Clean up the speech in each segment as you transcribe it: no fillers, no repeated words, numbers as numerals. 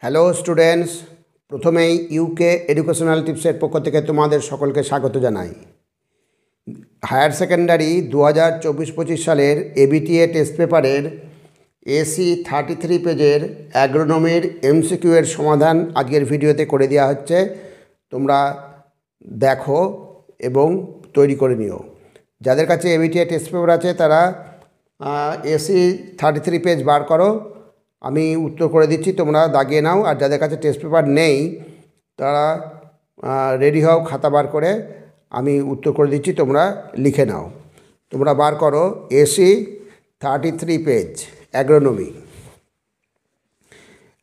Hello students, প্রথমেই UK educational টিপসের পক্ষ থেকে তোমাদের সকলকে স্বাগত জানাই। হায়ার সেকেন্ডারি 2024-25 সালের এবিটিএ টেস্ট পেপারের এসি 33 পেজের অ্যাগ্রোনমির এমসিকিউ এর সমাধান আজকের ভিডিওতে করে দেওয়া হচ্ছে। তোমরা দেখো এবং তৈরি করে নিও। যাদের কাছে এবিটিএ টেস্ট পেপার আছে তারা এসি 33 পেজ বার করো, আমি উত্তর করে দিচ্ছি, তোমরা দাগিয়ে নাও। আর যাদের কাছে টেস্ট পেপার নেই তারা রেডি হও, খাতা বার করে আমি উত্তর করে দিচ্ছি, তোমরা লিখে নাও। তোমরা বার করো এসি 33 পেজ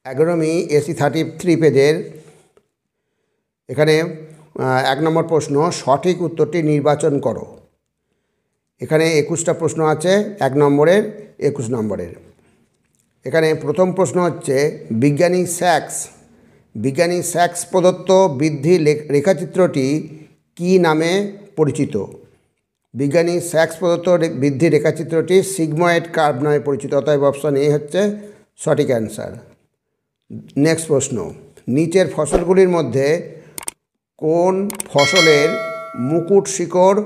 অ্যাগ্রোনমি এসি 33 পেজের এখানে 1 নম্বর প্রশ্ন, সঠিক উত্তরটি নির্বাচন করো। এখানে 21টা প্রশ্ন আছে, 1 নম্বরের 21 নম্বরের। এখানে প্রথম প্রশ্ন হচ্ছে বিজ্ঞানী স্যাক্স প্রদত্ত বৃদ্ধি রেখাচিত্রটি কী নামে পরিচিত? বিজ্ঞানী স্যাক্স প্রদত্ত বৃদ্ধি রেখাচিত্রটি সিগময়েড কার্ভ নামে পরিচিত, অতএব অপশন এ হচ্ছে সঠিক অ্যান্সার। নেক্সট প্রশ্ন, নিচের ফসলগুলির মধ্যে কোন ফসলের মুকুট শিকড়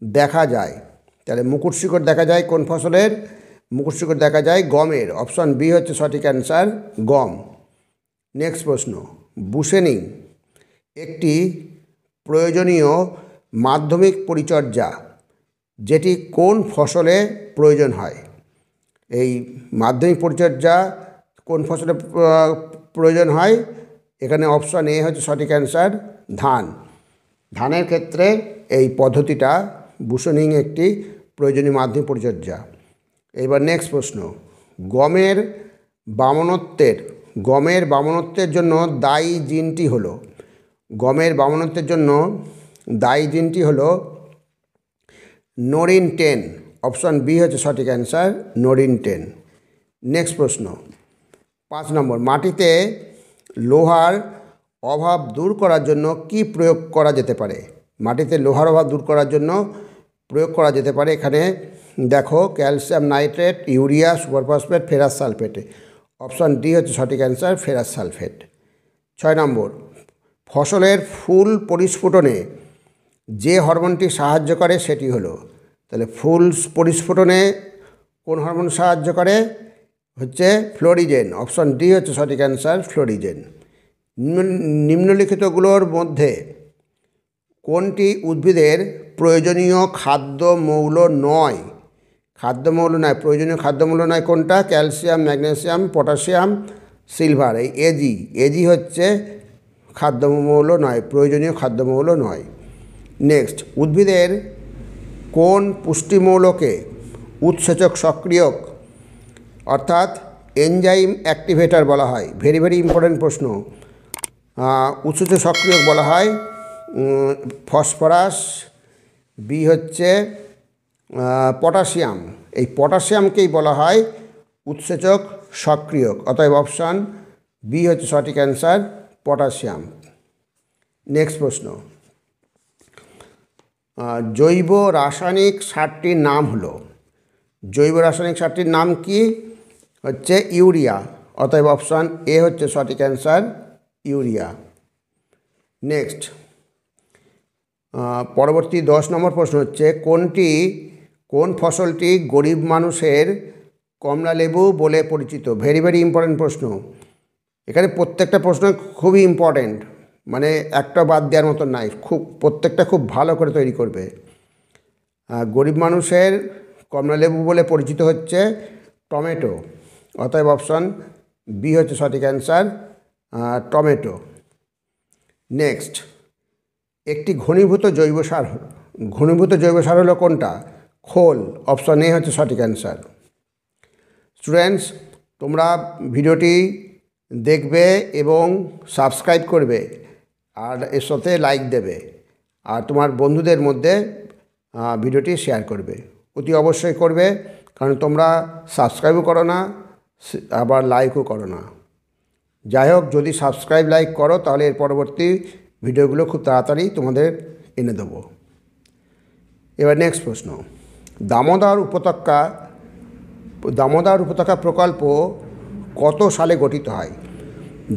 দেখা যায়? তাহলে মুকুট শিকড় দেখা যায় কোন ফসলের? মুকুট শিকড় দেখা যায় গমের, অপশন বি হচ্ছে সঠিক অ্যান্সার, গম। নেক্সট প্রশ্ন, বুশেনিং একটি প্রয়োজনীয় মাধ্যমিক পরিচর্যা যেটি কোন ফসলে প্রয়োজন হয়? এই মাধ্যমিক পরিচর্যা কোন ফসলে প্রয়োজন হয়? এখানে অপশন এ হচ্ছে সঠিক অ্যান্সার, ধান। ধানের ক্ষেত্রে এই পদ্ধতিটা বুশেনিং একটি প্রয়োজনীয় মাধ্যমিক পরিচর্যা। এবার নেক্সট প্রশ্ন, গমের বামনত্বের জন্য দায়ী জিনটি হলো নোরিন 10, অপশন বি হচ্ছে সঠিক অ্যান্সার, নোরিন 10। নেক্সট প্রশ্ন 5 নম্বর, মাটিতে লোহার অভাব দূর করার জন্য কি প্রয়োগ করা যেতে পারে? মাটিতে লোহার অভাব দূর করার জন্য প্রয়োগ করা যেতে পারে, এখানে দেখো calcium nitrate, urea, superphosphate, ferrous sulphate, option D হচ্ছে সঠিক অ্যান্সার, ফেরাস সালফেট। 6 নম্বর, ফসলের ফুল পরিস্ফুটনে যে হরমোনটি সাহায্য করে সেটি হলো? তাহলে ফুল পরিস্ফুটনে কোন হরমোন সাহায্য করে? হচ্ছে ফ্লোরিজেন, অপশন ডি হচ্ছে সঠিক অ্যান্সার, ফ্লোরিজেন। নিম্নলিখিতগুলোর মধ্যে কোনটি উদ্ভিদের প্রয়োজনীয় খাদ্যমৌল নয়? প্রয়োজনীয় খাদ্যমৌল নয় কোনটা? Calcium, magnesium, potassium, silver. এই এজি হচ্ছে খাদ্যমৌল নয়, প্রয়োজনীয় খাদ্যমৌল নয়। নেক্সট, উদ্ভিদের কোন পুষ্টিমৌলকে উৎসেচক সক্রিয়ক অর্থাৎ এনজাইম অ্যাক্টিভেটর বলা হয়? ভেরি ভেরি ইম্পর্ট্যান্ট প্রশ্ন। উৎসেচক সক্রিয়ক বলা হয় ফসফরাস, বি হচ্ছে পটাশিয়াম। এই পটাশিয়ামকেই বলা হয় উৎসেচক সক্রিয়ক, অতএব অপশান বি হচ্ছে সঠিক অ্যান্সার, পটাশিয়াম। নেক্সট প্রশ্ন, জৈব রাসায়নিক সারটির নাম হলো? জৈব রাসায়নিক সারটির নাম কি? হচ্ছে ইউরিয়া, অতএব অপশান এ হচ্ছে সঠিক অ্যান্সার, ইউরিয়া। নেক্সট, পরবর্তী 10 নম্বর প্রশ্ন হচ্ছে কোন ফসলটি গরিব মানুষের কমলালেবু বলে পরিচিত? ভেরি ভেরি ইম্পর্ট্যান্ট প্রশ্ন। এখানে প্রত্যেকটা প্রশ্ন খুবই ইম্পর্ট্যান্ট, মানে একটা বাদ দেওয়ার মতো নাই, প্রত্যেকটা খুব ভালো করে তৈরি করবে। গরিব মানুষের কমলালেবু বলে পরিচিত হচ্ছে টমেটো, অতএব অপশন বি হচ্ছে সঠিক অ্যান্সার, টমেটো। নেক্সট, একটি ঘনীভূত জৈব সার হলো কোনটা? খোল, অপশন এ হচ্ছে সঠিক অ্যান্সার। স্টুডেন্টস, তোমরা ভিডিওটি দেখবে এবং সাবস্ক্রাইব করবে আর এর সাথে লাইক দেবে আর তোমার বন্ধুদের মধ্যে ভিডিওটি শেয়ার করবে, অতি অবশ্যই করবে, কারণ তোমরা সাবস্ক্রাইবও করো না আবার লাইকও করো না। যাই হোক, যদি সাবস্ক্রাইব লাইক করো তাহলে এর পরবর্তী ভিডিওগুলো খুব তাড়াতাড়ি তোমাদের এনে দেবো। এবার নেক্সট প্রশ্ন, দামোদর উপত্যকা প্রকল্প কত সালে গঠিত হয়?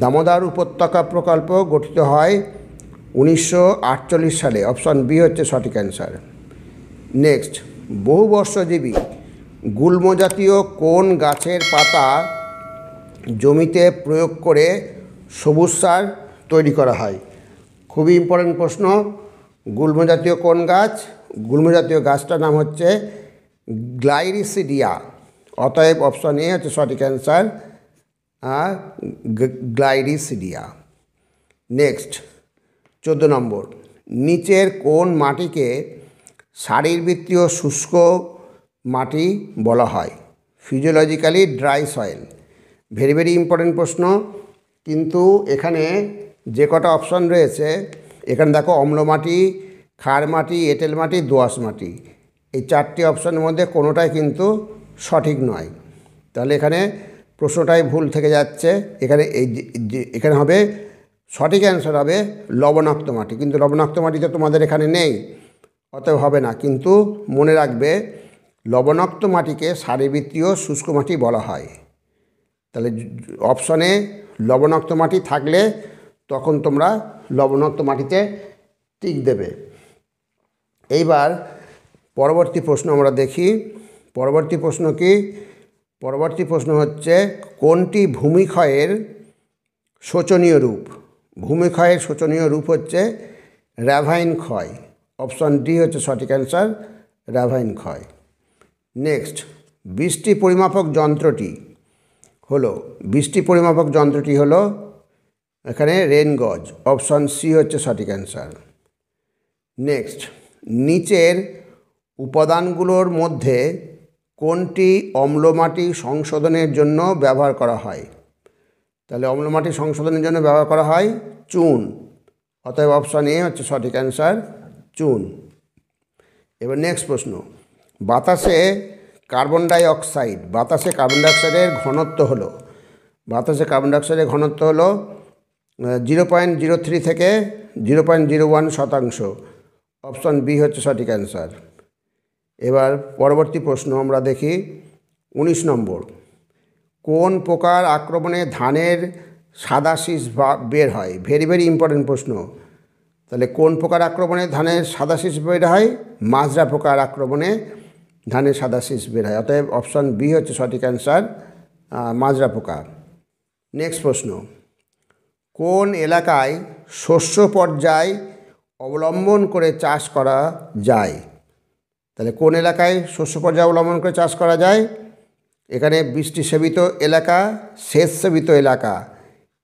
দামোদর উপত্যকা প্রকল্প গঠিত হয় 1948 সালে। অপশন বি হচ্ছে সঠিক অ্যান্সার। নেক্সট, বহুবর্ষজীবী গুল্ম জাতীয় কোন গাছের পাতা জমিতে প্রয়োগ করে সবুজ সার তৈরি করা হয়? খুবই ইম্পর্টেন্ট প্রশ্ন। গুল্ম জাতীয় কোন গাছ? গুল্ম জাতীয় গাছটার নাম হচ্ছে গ্লাইরিসিডিয়া। অতএব অপশন এ হচ্ছে সঠিক অ্যান্সার, গ্লাইরিসিডিয়া। নেক্সট 14 নম্বর, নিচের কোন মাটিকে শারীরবৃত্তীয় শুষ্ক মাটি বলা হয়? Physiologically dry soil. Very very important প্রশ্ন। কিন্তু এখানে যে কটা অপশন রয়েছে, এখানে দেখো অম্ল মাটি, ক্ষার মাটি, এঁটেল মাটি, দোআঁশ মাটি, এই 4টি অপশনের মধ্যে কোনোটাই কিন্তু সঠিক নয়। তাহলে এখানে প্রশ্নটাই ভুল থেকে যাচ্ছে। এখানে এখানে হবে সঠিক অ্যান্সার হবে লবণাক্ত মাটি, কিন্তু লবণাক্ত মাটি তো তোমাদের এখানে নেই, অতএব হবে না। কিন্তু মনে রাখবে লবণাক্ত মাটিকে শারীরবৃত্তীয় শুষ্ক মাটি বলা হয়। তাহলে অপশনে লবণাক্ত মাটি থাকলে তখন তোমরা লবণাক্ত মাটিতে টিক দেবে। এইবার পরবর্তী প্রশ্ন আমরা দেখি। পরবর্তী প্রশ্ন কি? পরবর্তী প্রশ্ন হচ্ছে, কোনটি ভূমিক্ষয়ের শোচনীয় রূপ? ভূমিক্ষয়ের শোচনীয় রূপ হচ্ছে র্যাভাইন ক্ষয়। অপশন ডি হচ্ছে সঠিক অ্যান্সার, র্যাভাইন ক্ষয়। নেক্সট, বৃষ্টি পরিমাপক যন্ত্রটি হলো এখানে রেন গজ। অপশন সি হচ্ছে সঠিক অ্যান্সার। নেক্সট, নিচের উপাদানগুলোর মধ্যে কোনটি অম্লমাটি সংশোধনের জন্য ব্যবহার করা হয়? তাহলে অম্লমাটি সংশোধনের জন্য ব্যবহার করা হয় চুন। অতএব অপশন এ হচ্ছে সঠিক অ্যান্সার, চুন। এবার নেক্সট প্রশ্ন, বাতাসে কার্বন ডাইঅক্সাইডের ঘনত্ব হলো 0.03 থেকে 0.01%। অপশন বি হচ্ছে সঠিক অ্যান্সার। এবার পরবর্তী প্রশ্ন আমরা দেখি 19 নম্বর, কোন পোকার আক্রমণে ধানের সাদা শীষ বের হয়? ভেরি ভেরি ইম্পর্টেন্ট প্রশ্ন। তাহলে কোন পোকার আক্রমণে ধানের সাদা শীষ বের হয়? মাজরা পোকার আক্রমণে ধানের সাদা শীষ বের হয়। অতএব অপশন বি হচ্ছে সঠিক অ্যান্সার, মাজরা পোকা। নেক্সট প্রশ্ন, কোন এলাকায় শস্য পর্যায় অবলম্বন করে চাষ করা যায়? তাহলে কোন এলাকায় শস্য পর্যায় অবলম্বন করে চাষ করা যায়? এখানে বৃষ্টি সেবিত এলাকা, সেচ সেবিত এলাকা।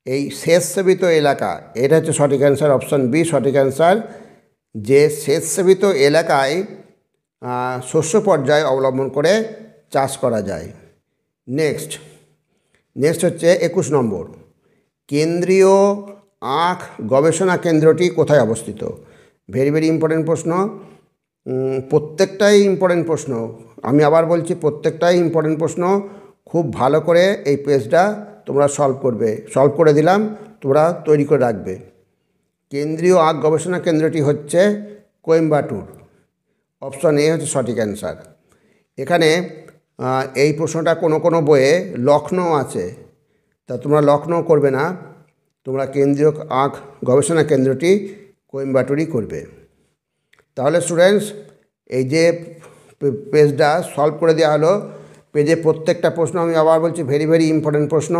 এই সেচ সেবিত এলাকা, এটা হচ্ছে সঠিক অ্যান্সার, অপশন বি সঠিক অ্যান্সার, যে সেচ সেবিত এলাকায় শস্য পর্যায় অবলম্বন করে চাষ করা যায়। নেক্সট হচ্ছে 21 নম্বর, কেন্দ্রীয় আখ গবেষণা কেন্দ্রটি কোথায় অবস্থিত? ভেরি ভেরি ইম্পর্টেন্ট প্রশ্ন। প্রত্যেকটাই ইম্পর্টেন্ট প্রশ্ন। আমি আবার বলছি, প্রত্যেকটাই ইম্পর্টেন্ট প্রশ্ন। খুব ভালো করে এই পেজটা তোমরা সলভ করে দিলাম, তোমরা তৈরি করে রাখবে। কেন্দ্রীয় আখ গবেষণা কেন্দ্রটি হচ্ছে কোয়েম্বাটুর। অপশন এ হচ্ছে সঠিক অ্যান্সার। এখানে এই প্রশ্নটা কোনো বইয়ে লখনৌ আছে, তা তোমরা লখনৌ করবে না, তোমরা কেন্দ্রীয় আখ গবেষণা কেন্দ্রটি কোয়েম্বাটুরই করবে। তাহলে স্টুডেন্টস, এই যে পেজটা সলভ করে দেওয়া হলো, পেজে প্রত্যেকটা প্রশ্ন আমি আবার বলছি ভেরি ভেরি ইম্পর্টেন্ট প্রশ্ন,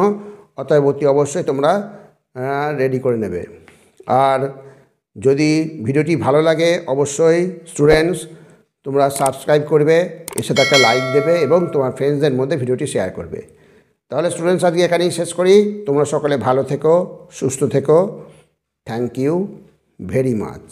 অতএব অতি অবশ্যই তোমরা রেডি করে নেবে। আর যদি ভিডিওটি ভালো লাগে অবশ্যই স্টুডেন্টস তোমরা সাবস্ক্রাইব করবে, এর সাথে একটা লাইক দেবে এবং তোমার ফ্রেন্ডসদের মধ্যে ভিডিওটি শেয়ার করবে। তাহলে স্টুডেন্টস আজকে এখানেই শেষ করি। তোমরা সকলে ভালো থেকো, সুস্থ থেকো। Thank you very much.